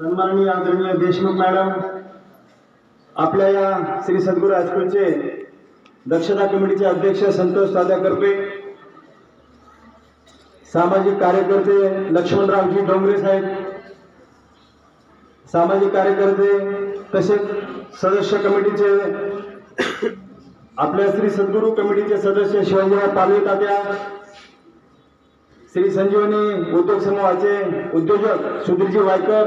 सन्माननीय आदरणीय देशमुख मॅडम, आपल्या या श्री सद्गुरू हायस्कूलचे दक्षता कमिटीचे अध्यक्ष संतोष दादा करपे, सामाजिक कार्यकर्ते लक्ष्मणरावजी डोंगरे साहेब, सामाजिक कार्यकर्ते तसेच सदस्य कमिटीचे आपल्या श्री सद्गुरू कमिटीचे सदस्य शिवाजीराव पालवे तात्या, श्री संजीवनी उद्योग समूहाचे उद्योजक सुधीरजी वायकर,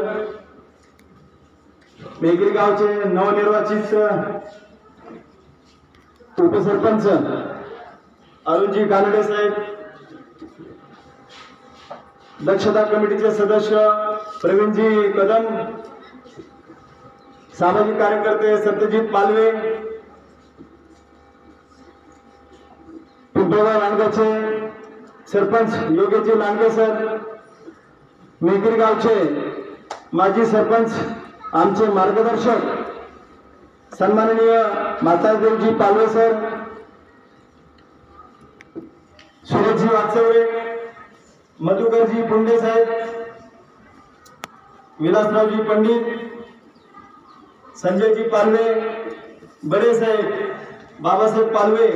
मेघरी गावचे नवनिर्वाचित उपसरपंच अरुणजी कानडे साहेब, दक्षता कमिटीचे सदस्य प्रवीणजी कदम, सामाजिक कार्यकर्ते सत्यजित पालवे, पिंपळगाव रानगावचे सरपंच योगेशजी लांडगे सर, मेघरी गावचे माजी सरपंच आमचे मार्गदर्शक सन्माननीय मातादेवजी पालवे सर, सुरेशजी वागचौरे, मधुकरजी पुंडे साहेब, विलासरावजी पंडित, संजयजी पालवे, बडे साहेब, बाबासाहेब पालवे,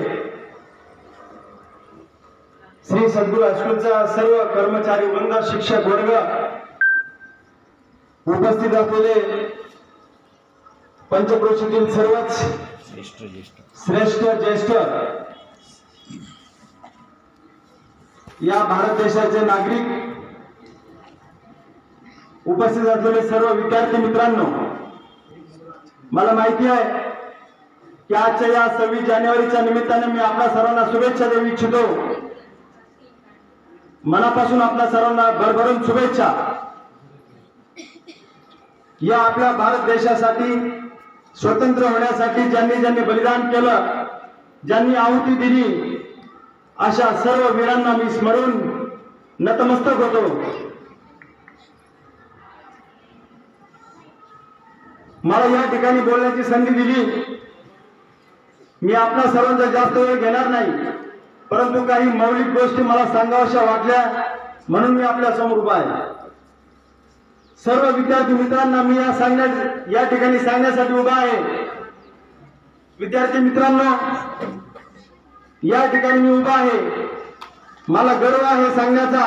श्री सद्गुरू हायस्कूलचा सर्व कर्मचारी वृंद, शिक्षक वर्ग, उपस्थित असलेले पंचक्रोशीतील सर्वच श्रेष्ठ ज्येष्ठ या भारत देशाचे नागरिक, उपस्थित असलेले सर्व विद्यार्थी मित्रांनो, मला माहिती आहे की आजच्या या 26 जानेवारीच्या निमित्ताने मी आपल्या सर्वांना शुभेच्छा देऊ इच्छितो. मनापासून आपल्या सर्वांना भरभरून शुभेच्छा. या आपल्या भारत देशासाठी स्वतंत्र होण्यासाठी ज्यांनी ज्यांनी बलिदान केलं, ज्यांनी आहुती दिली, अशा सर्व वीरांना मी स्मरून नतमस्तक होतो. मला या ठिकाणी बोलण्याची संधी दिली. मी आपल्या सर्वांचा जास्त वेळ घेणार नाही, परंतु काही मौलिक गोष्टी मला सांगाव्याशा वाटल्या म्हणून मी आपल्या समोर उभा आहे. सर्व विद्यार्थी मित्रांना मी या ठिकाणी सांगण्यासाठी उभा आहे. विद्यार्थी मित्रांनो, या ठिकाणी मी उभा आहे. मला गर्व आहे सांगण्याचा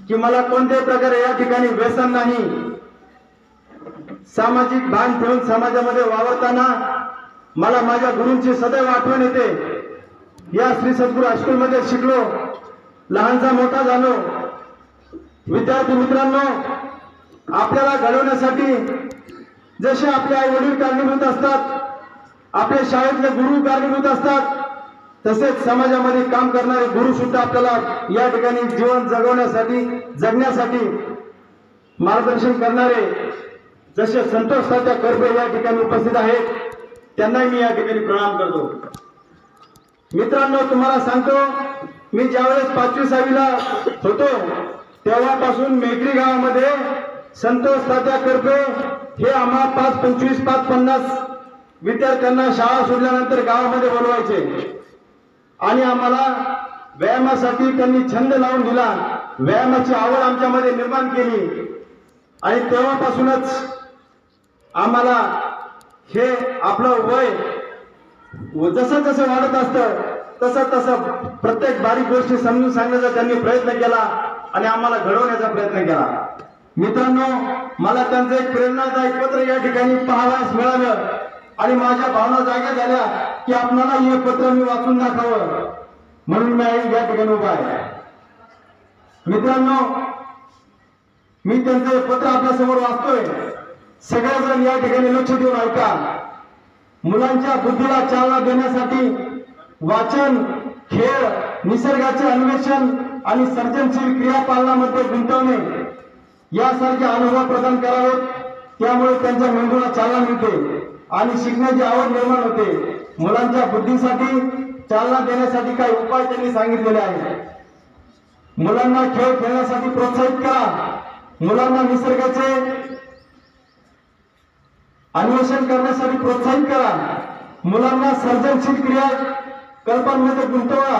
की मला कोणत्याही प्रकारे या ठिकाणी व्यसन नाही. सामाजिक भान ठेवून समाजामध्ये वावरताना मला माझ्या गुरूंची सदैव आठवण येते. या श्री सद्गुरू हायस्कूलमध्ये शिकलो, लहानचा मोठा झालो. विद्यार्थी मित्रांनो, आपल्याला घडवण्यासाठी जसे आपले आई वडील कारणीभूत असतात, आपल्या शाळेतले गुरु कारणीभूत असतात, तसेच समाजामध्ये काम करणारे गुरु सुद्धा आपल्याला या ठिकाणी जीवन जगण्यासाठी मार्गदर्शन करणारे जसे संतोष तात्या करपे या ठिकाणी उपस्थित आहेत, त्यांनाही मी या ठिकाणी प्रणाम करतो. मित्रांनो, तुम्हाला सांगतो, मी ज्यावेळेस 5वी-6वीला होतो तेव्हापासून मेघरी गावामध्ये संतोष तात्या करपे हे आम्हा 5-25, 5-50 विद्यार्थ्यांना शाळा सोडल्यानंतर गावामध्ये बोलवायचे आणि आम्हाला व्यायामासाठी त्यांनी छंद लावून दिला. व्यायामाची आवड आमच्यामध्ये निर्माण केली आणि तेव्हापासूनच आम्हाला हे आपलं वय जसं जसं वाढत असतं तसं प्रत्येक बारीक गोष्टी समजून सांगण्याचा त्यांनी प्रयत्न केला आणि आम्हाला घडवण्याचा प्रयत्न केला. मित्रांनो, मला त्यांचं एक प्रेरणादायक पत्र या ठिकाणी पाहावयास मिळालं आणि माझ्या भावना जाग्या झाल्या की आपल्याला हे पत्र मी वाचून दाखवावं, म्हणून मी या ठिकाणी उभा आहे. मित्रांनो, मी त्यांचं पत्र आपल्या समोर वाचतोय. सगळेजण या ठिकाणी लक्ष देऊन ऐका. मुलांच्या बुद्धीला चालना देण्यासाठी वाचन, खेळ, निसर्गाचे अन्वेषण आणि सर्जनशील क्रियापालनामध्ये गुंतवणे यासारखे अनुभव प्रदान करावेत. त्यामुळे त्यांच्या मेंदूला चालना मिळते आणि शिकण्याची आवड निर्माण होते. मुलांच्या बुद्धीसाठी चालना देण्यासाठी काही उपाय त्यांनी सांगितलेले आहेत. मुलांना खेळ खेळण्यासाठी प्रोत्साहित करा. मुलांना निसर्गाचे अन्वेषण करण्यासाठी प्रोत्साहित करा. मुलांना सर्जनशील क्रिया कल्पनांमध्ये गुंतवा.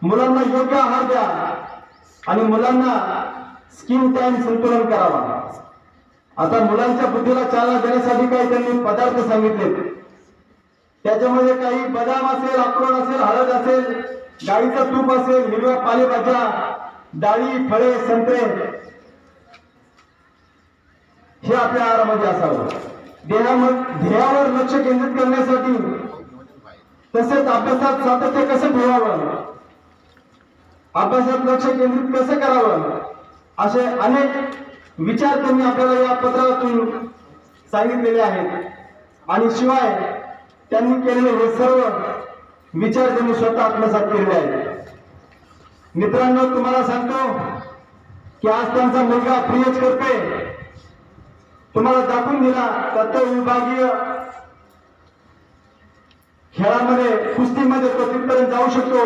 मुलांना योग्य आहार द्या आणि मुलांना स्किन टाइम संतुलन करावा. आता मुलांच्या बुद्धीला चालना देण्यासाठी काही त्यांनी पदार्थ सांगितले. त्याच्यामध्ये काही बदाम असेल, अक्रोड असेल, हळद असेल, गाईचं तूप असेल, हिरव्या पालेभाज्या, डाळी, फळे, संत्रे हे आपल्या आहारामध्ये असावं. ध्येयावर लक्ष केंद्रित करण्यासाठी तसेच अभ्यासात सातत्य कसं ठेवावं, अभ्यासात लक्ष केंद्रित कसं करावं, असे अनेक विचार त्यांनी आपल्याला या पत्रातून सांगितलेले आहेत. आणि शिवाय त्यांनी केलेले हे सर्व विचार त्यांनी स्वतः आत्मसात केलेले आहेत. मित्रांनो, तुम्हाला सांगतो की आज त्यांचा मुलगा पीएच करतोय. तुम्हाला दाखवून दिला कर्तव्य विभागीय खेळामध्ये, कुस्तीमध्ये तो तिथपर्यंत जाऊ शकतो.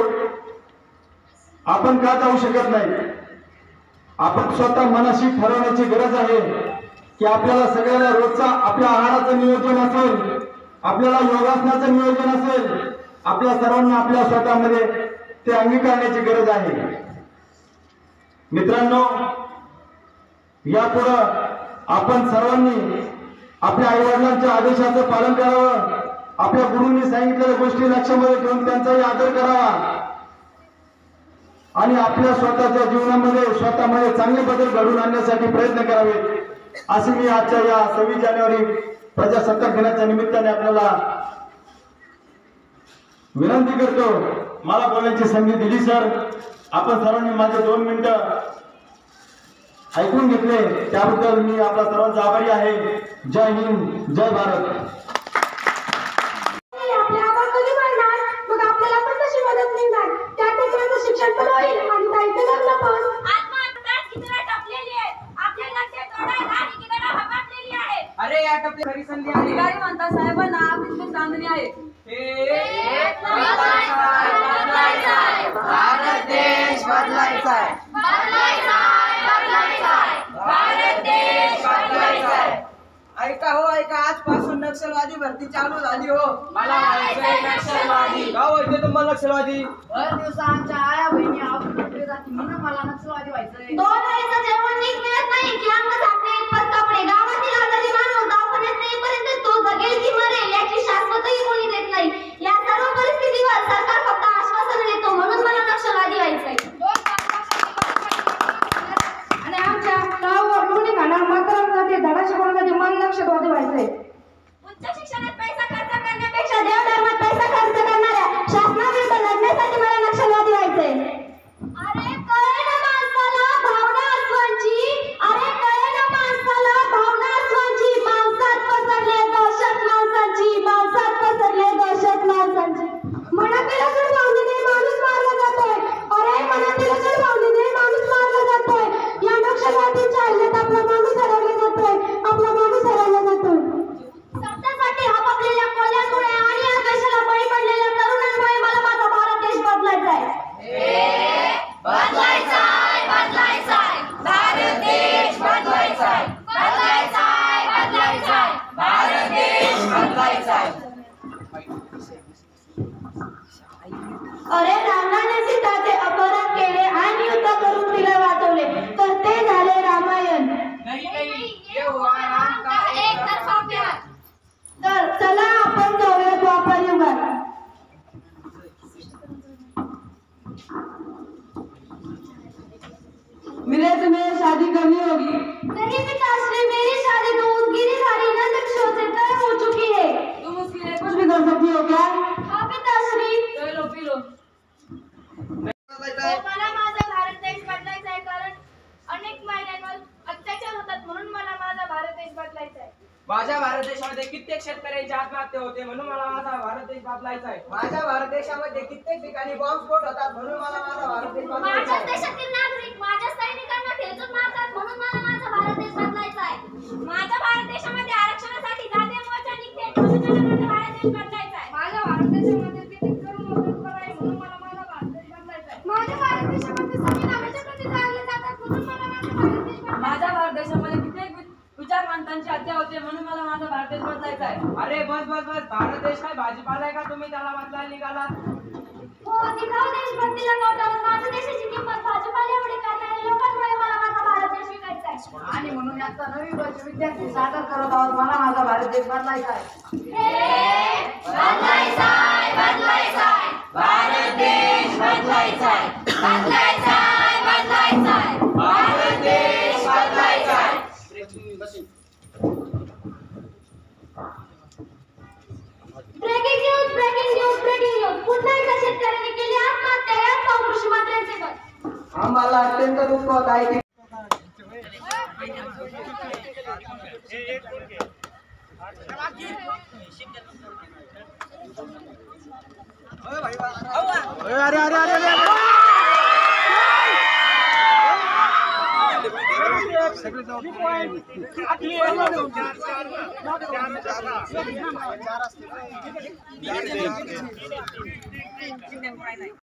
आपण का जाऊ शकत नाही? आपण स्वतः मनाशी ठरवण्याची गरज आहे की आपल्याला सगळ्याला रोजचा आपल्या आहाराचं नियोजन असेल, आपल्याला योगासनाचं नियोजन असेल, आपल्या सर्वांना आपल्या स्वतःमध्ये ते अंगीकारण्याची गरज आहे. मित्रांनो, यापुढं आपण सर्वांनी आपल्या आई वडिलांच्या आदेशाचं पालन करावं. आपल्या गुरूंनी सांगितलेल्या गोष्टी लक्षामध्ये ठेवून त्यांचाही आदर करावा आणि आपल्या स्वतःच्या जीवनामध्ये स्वतःमध्ये चांगले बदल घडवून आणण्यासाठी प्रयत्न करावे, असे मी आजच्या या 26 जानेवारी प्रजासत्ताक दिनाच्या निमित्ताने आपल्याला विनंती करतो. मला बोलण्याची संधी दिली सर. आपण सर्वांनी माझे 2 मिनिटं ऐकून घेतले त्याबद्दल मी आपल्या सर्वांचा आभारी आहे. जय हिंद, जय भारत. शिक्षण पण होईल आणि ताईचं लग्न पण. अरे या टप्पे खरी संधी आहे. अधिकारी म्हणता साहेबांना बिलकुल चांदणी आहे. भारत देश बदलायचा आहे. भारत देश बदलायचा आहे. ऐका हो ऐका, आजपासून नक्षलवादी भरती चालू झाली हो. मला व्हायचंय नक्षलवादी. का व्हायचंय तुम्हाला नक्षलवादी? भर दिवसा आमच्या आया बहिणी आपल्या जाती म्हणून मला नक्षलवादी व्हायचंय. 2 वेळेचं जेवण नीट मिळत नाही की अंग झाकणे इतपत कपडे. गावातील आजारी माणूस दवाखान्यात नेईपर्यंत तो जगेल की मरेल याची शाश्वतही कोणी देत नाही. या सर्व परिस्थितीवर सरकार फक्त आश्वासन देतो, म्हणून मला नक्षलवादी व्हायचंय. आणि आमच्या गावावर लोणी खाणार मात्रांमध्ये धडा शिकवण्यामध्ये मन नक्षलवादी व्हायचंय. उच्च शिक्षणात पैसा खर्च करण्यापेक्षा देवधर्मात पैसा खर्च करणाऱ्या शासनाविरुद्ध लढण्यासाठी मला नक्षलवादी व्हायचंय. अरे कळे ना माणसाला भावना अस्वांची, अरे कळे ना माणसाला भावना अस्वांची. माणसात पसरले दहशत माणसांची, माणसात पसरले दहशत माणसांची. मनातील असून भावनेने माणूस मारला जातोय. अरे मनातील असून भावनेने माणूस मारला जातोय. या नक्षलवादीच्या हल्ल्यात आपला माणूस हरवला जातोय, आपला माणूस हरवला जातोय. सत्तेसाठी हबकलेल्या कोल्ह्यांमुळे आणि या देशाला बळी पडलेल्या तरुणांमुळे मला माझा भारत देश बदलायचा आहे. बदलायचाय बदलायचाय भारत देश बदलायचाय. बदलायचाय बदलायचाय भारत देश बदलायचाय. अरे रावणाने सीताचे अपहरण केले आणि युद्ध करून तिला वाचवले, तर ते झाले रामायण. ये हुआ राम का एक तरफा प्यार. तर चला आपण जाऊया द्वापर युगात. मेरे तुम्हें शादी करनी होगी. नहीं पिताश्री, मेरी शादी तो उस गिरिधारी नंदकिशोर से तय हो चुकी है. तुम उसके लिए कुछ भी कर सकती हो क्या? हाँ पिताश्री. Low P low. मला माझा भारत देश बदलायचा आहे, कारण अनेक महिन्यांवर अत्याचार होतात, म्हणून मला माझा भारत देश बदलायचा आहे. माझ्या भारत देशामध्ये कित्येक शेतकऱ्यांची आत्महत्या होते, म्हणून मला माझा भारत देश बदलायचा आहे. माझ्या भारत देशामध्ये कित्येक ठिकाणी बॉम्बस्फोट होतात, म्हणून मला माझा भारत देश बदलायचा माझ्या आहे. देशातील नागरिक माझ्या सैनिकांना ठेचून मारतात, म्हणून मला माझा भारत देश बदलायचा आहे. माझ्या भारत देशामध्ये आरक्षणासाठी जातीय मोर्चा निघते, म्हणून मला माझा भारत देश बदलायचा आहे. माझ्या भारत देशामध्ये किती तरुण मजूर आहे, म्हणून मला माझा भारत देश बदलायचा आहे. माझ्या भारत देशामध्ये संविधानाचे प्रती जाळले जातात, म्हणून मला माझा भारत देश बदलायचा आहे. माझ्या भारत देशामध्ये कित्येक विचारवंतांची हत्या होते, म्हणून मला माझा भारत देश बदलायचा आहे. अरे बस बस बस, भारत देश काय भाजीपाला आहे का तुम्ही त्याला बदलायला निघालात? हो, निघाव देशभक्तीला नोटावून माझ्या देशाची किंमत भाजपाला एवढी करणाऱ्या लोकांमुळे मला माझा भारत देश शिकायचं आहे. आणि म्हणून आता नवीन वर्ष विद्यार्थी सादर करत आहोत मला माझा भारत देश बदलायचा आहे. बदलायचाय बदलायचाय भारत देश बदलायचाय बदलायचाय बदलायचाय भारत देश बदलायचाय. Breaking news breaking news breaking news. पुन्हा एका शेतकऱ्याने केली आत्महत्या. यात पाहू कृषी मंत्र्यांचे मत. आम्हाला अत्यंत दुःख होत आहे की